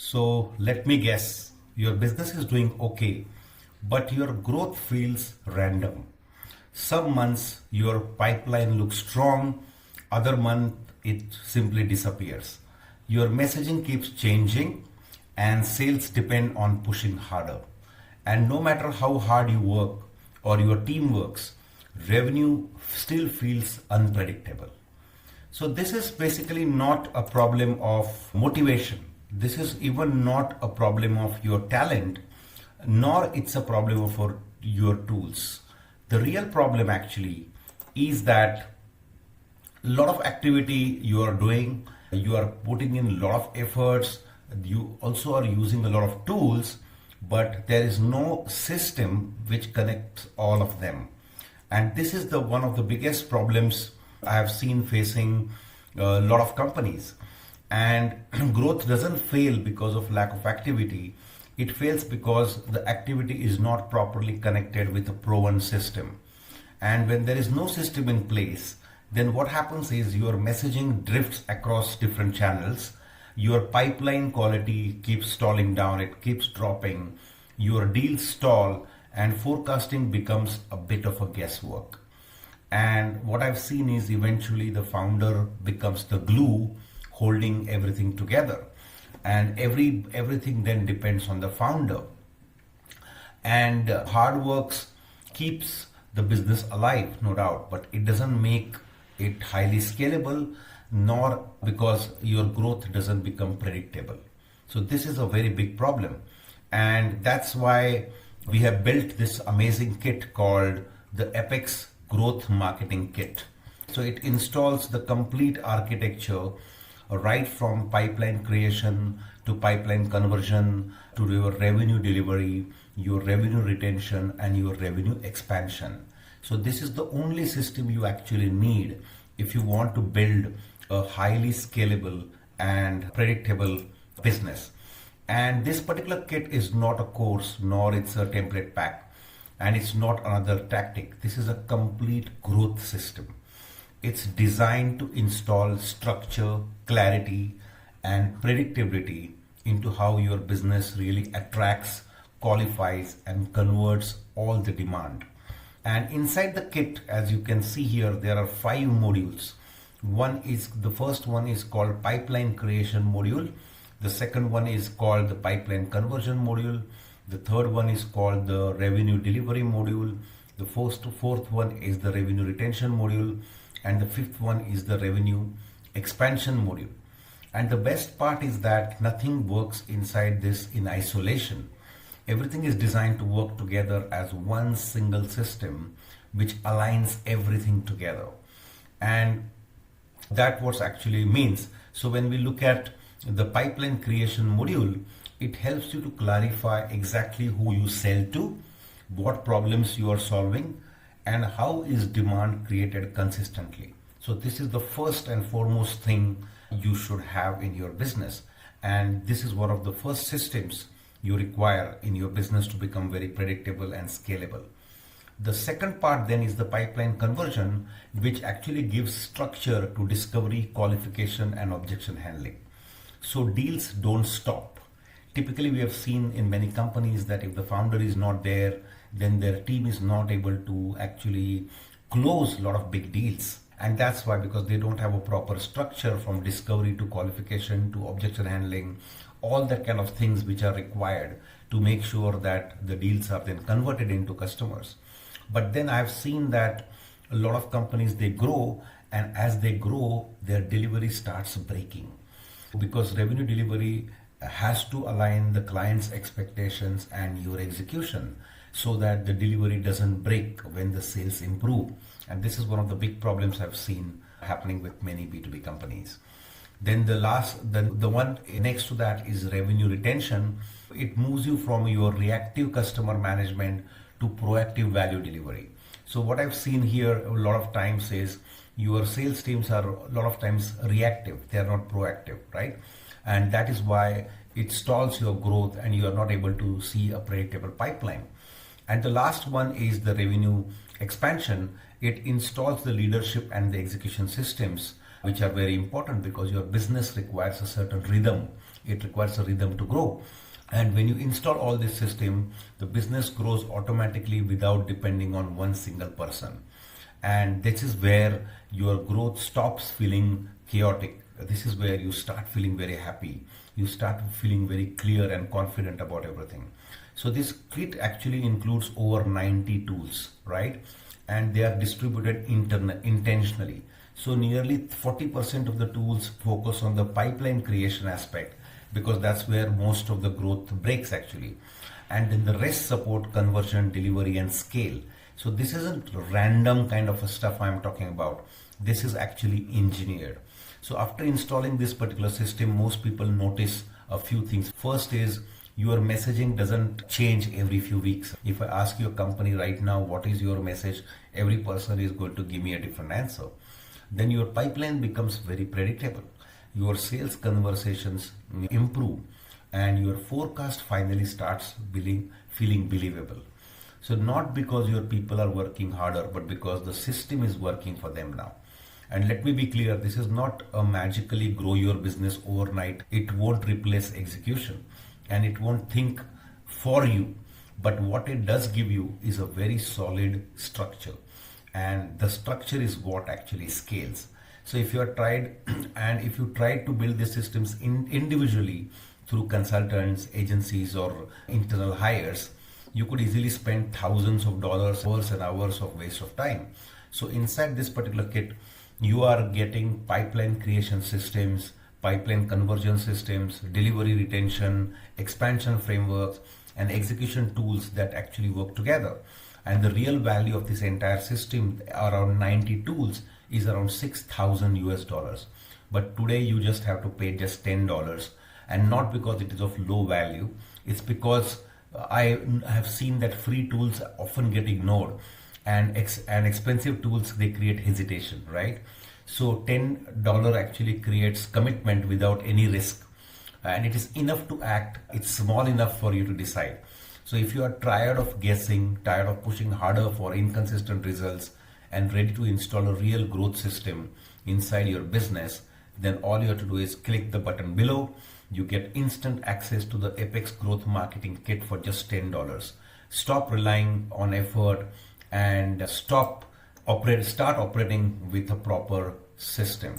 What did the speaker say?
So let me guess, your business is doing okay, but your growth feels random. Some months your pipeline looks strong, other month it simply disappears. Your messaging keeps changing and sales depend on pushing harder. And no matter how hard you work or your team works, revenue still feels unpredictable. So this is basically not a problem of motivation. This is even not a problem of your talent, nor it's a problem of your tools. The real problem actually is that a lot of activity you are doing, you are putting in a lot of efforts, you also are using a lot of tools, but there is no system which connects all of them. And this is the one of the biggest problems I have seen facing a lot of companies. And growth doesn't fail because of lack of activity. It fails because the activity is not properly connected with a proven system. And when there is no system in place, then what happens is your messaging drifts across different channels. Your pipeline quality keeps stalling down, it keeps dropping. Your deals stall and forecasting becomes a bit of a guesswork. And what I've seen is eventually the founder becomes the glue holding everything together. And everything then depends on the founder. And hard works keeps the business alive, no doubt, but it doesn't make it highly scalable, nor because your growth doesn't become predictable. So this is a very big problem. And that's why we have built this amazing kit called the Apex Growth Marketing Kit. So it installs the complete architecture right from pipeline creation to pipeline conversion to your revenue delivery, your revenue retention, and your revenue expansion. So this is the only system you actually need if you want to build a highly scalable and predictable business. And this particular kit is not a course, nor it's a template pack, and it's not another tactic. This is a complete growth system. It's designed to install structure, clarity, and predictability into how your business really attracts, qualifies, and converts all the demand. And inside the kit, as you can see here, there are 5 modules. The first one is called pipeline creation module. The second one is called the pipeline conversion module. The third one is called the revenue delivery module. The fourth one is the revenue retention module. And the fifth one is the revenue expansion module. And the best part is that nothing works inside this in isolation. Everything is designed to work together as one single system which aligns everything together. And that's what actually means. So when we look at the pipeline creation module, it helps you to clarify exactly who you sell to, what problems you are solving, and how is demand created consistently. So this is the first and foremost thing you should have in your business. And this is one of the first systems you require in your business to become very predictable and scalable. The second part then is the pipeline conversion, which actually gives structure to discovery, qualification, and objection handling. So deals don't stop. Typically, we have seen in many companies that if the founder is not there, then their team is not able to actually close a lot of big deals. And that's why, because they don't have a proper structure from discovery to qualification to objection handling, all that kind of things which are required to make sure that the deals are then converted into customers. But then I've seen that a lot of companies, they grow, and as they grow, their delivery starts breaking. Because revenue delivery has to align the client's expectations and your execution so that the delivery doesn't break when the sales improve. And this is one of the big problems I've seen happening with many B2B companies. Then the one next to that is revenue retention. It moves you from your reactive customer management to proactive value delivery. So what I've seen here a lot of times is your sales teams are a lot of times reactive. They are not proactive, right? And that is why it stalls your growth and you are not able to see a predictable pipeline. And the last one is the revenue expansion. It installs the leadership and the execution systems which are very important because your business requires a certain rhythm. It requires a rhythm to grow. And when you install all this system, the business grows automatically without depending on one single person. And this is where your growth stops feeling chaotic. This is where you start feeling very happy. You start feeling very clear and confident about everything. So this kit actually includes over 90 tools, right? And they are distributed intentionally. So nearly 40% of the tools focus on the pipeline creation aspect because that's where most of the growth breaks actually. And then the rest support conversion, delivery, and scale. So this isn't random kind of a stuff I'm talking about. This is actually engineered. So after installing this particular system, most people notice a few things. First is your messaging doesn't change every few weeks. If I ask your company right now, what is your message? Every person is going to give me a different answer. Then your pipeline becomes very predictable. Your sales conversations improve and your forecast finally starts feeling believable. So not because your people are working harder, but because the system is working for them now. And let me be clear, this is not a magically grow your business overnight. It won't replace execution and it won't think for you. But what it does give you is a very solid structure. And the structure is what actually scales. So if you have tried and if you try to build these systems individually through consultants, agencies, or internal hires, you could easily spend thousands of dollars, hours and hours of waste of time. So inside this particular kit, you are getting pipeline creation systems, pipeline conversion systems, delivery retention, expansion frameworks, and execution tools that actually work together. And the real value of this entire system, around 90 tools, is around 6,000 US dollars. But today you just have to pay just $10, and not because it is of low value. It's because I have seen that free tools often get ignored, and expensive tools, they create hesitation, right? So $10 actually creates commitment without any risk, and it is enough to act. It's small enough for you to decide. So if you are tired of guessing, tired of pushing harder for inconsistent results, and ready to install a real growth system inside your business, then all you have to do is click the button below. You get instant access to the Apex Growth Marketing Kit for just $10. Stop relying on effort and start operating with a proper system.